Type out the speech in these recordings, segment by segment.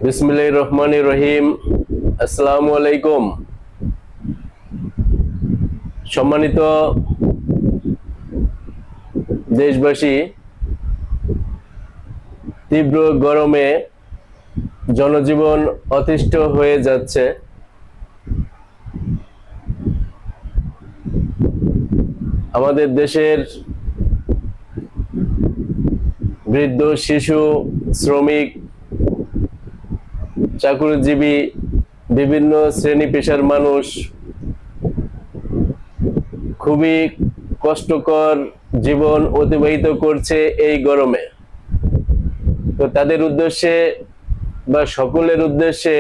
বিসমিল্লাহির রহমানির রহিম। আসসালামু আলাইকুম। সম্মানিত দেশবাসী, তীব্র গরমে জনজীবন অতিষ্ঠ হয়ে যাচ্ছে। আমাদের দেশের বৃদ্ধ, শিশু, শ্রমিক, চাকরিজীবী, বিভিন্ন শ্রেণী পেশার মানুষ খুবই কষ্টকর জীবন অতিবাহিত করছে এই গরমে। তো তাদের উদ্দেশ্যে বা সকলের উদ্দেশ্যে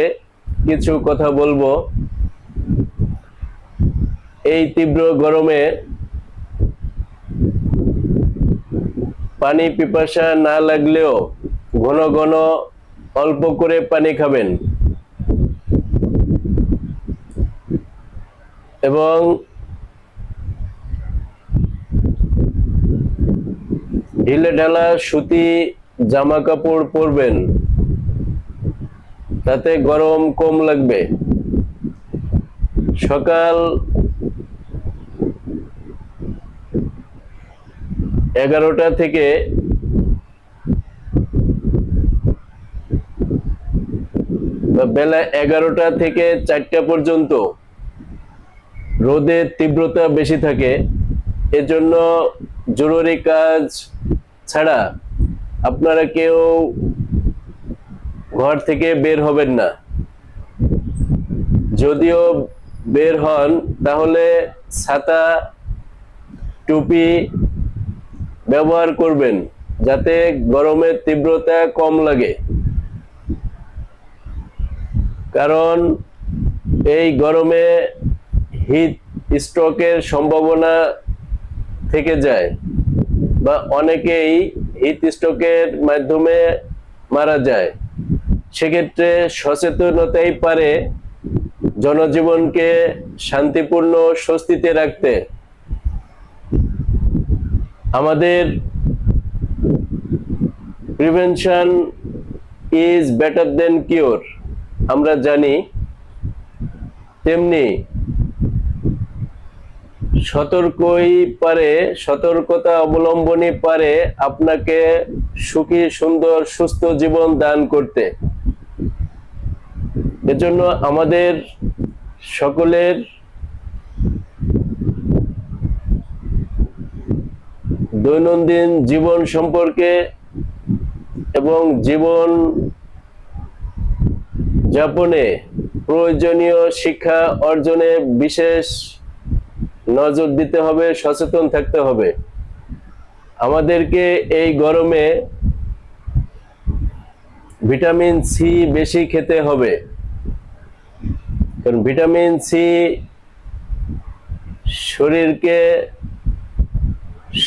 কিছু কথা বলবো। এই তীব্র গরমে পানি পিপাসা না লাগলেও ঘন ঘন অল্প করে পানি খাবেন এবং ঢিলে ঢালা সুতি জামা কাপড় পরবেন, তাতে গরম কম লাগবে। সকাল 11টা থেকে বেলা 11টা থেকে 4টা পর্যন্ত রোদের তীব্রতা বেশি থাকে। এজন্য জরুরি কাজ ছাড়া আপনারা কেউ ঘর থেকে বের হবেন না। যদিও বের হন তাহলে ছাতা, টুপি ব্যবহার করবেন যাতে গরমের তীব্রতা কম লাগে, কারণ এই গরমে হিট স্ট্রোকের সম্ভাবনা থেকে যায় বা অনেকেই হিট স্ট্রোকের মাধ্যমে মারা যায়। সেক্ষেত্রে সচেতনতাই পারে জনজীবনকে শান্তিপূর্ণ স্বস্তিতে রাখতে। আমাদের prevention is better then cure আমরা জানি, তেমনি সতর্কতা অবলম্বনই পারে আপনাকে সুখী, সুন্দর, সুস্থ জীবন দান করতে। এজন্য আমাদের সকলের দৈনন্দিন জীবন সম্পর্কে এবং জীবন যাপনে প্রয়োজনীয় শিক্ষা অর্জনে বিশেষ নজর দিতে হবে, সচেতন থাকতে হবে। আমাদেরকে এই গরমে ভিটামিন সি বেশি খেতে হবে, কারণ ভিটামিন সি শরীরকে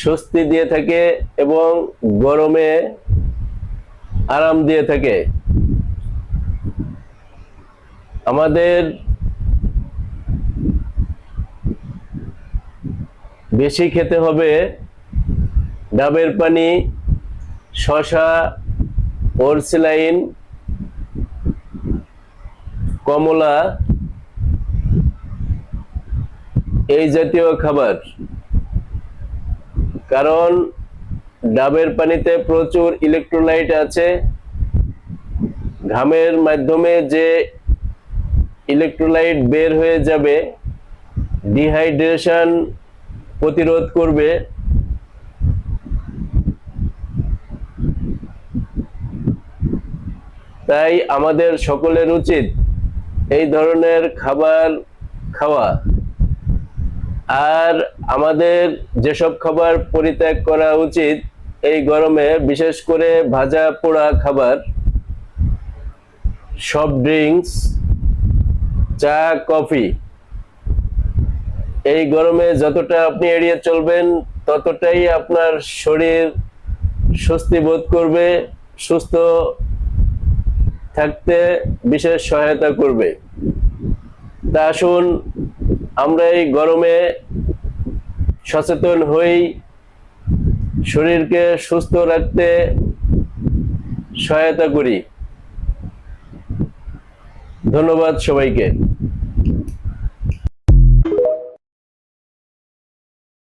স্বস্তি দিয়ে থাকে এবং গরমে আরাম দিয়ে থাকে। আমাদের বেশি খেতে হবে ডাবের পানি, শসা, ওরসিলাইন, কমলা, এই জাতীয় খাবার, কারণ ডাবের পানিতে প্রচুর ইলেকট্রোলাইট আছে। ঘামের মাধ্যমে যে ইলেকট্রোলাইট বের হয়ে যাবে ডিহাইড্রেশন প্রতিরোধ করবে। তাই আমাদের সকলের উচিত এই ধরনের খাবার খাওয়া। আর আমাদের যেসব খাবার পরিত্যাগ করা উচিত এই গরমে, বিশেষ করে ভাজা পোড়া খাবার, সফট ড্রিঙ্কস, চা, কফি, এই গরমে যতটা আপনি এড়িয়ে চলবেন ততটাই আপনার শরীর স্বস্তি বোধ করবে, সুস্থ থাকতে বিশেষ সহায়তা করবে। তা আসুন আমরা এই গরমে সচেতন হই, শরীরকে সুস্থ রাখতে সহায়তা করি। ধন্যবাদ সবাইকে।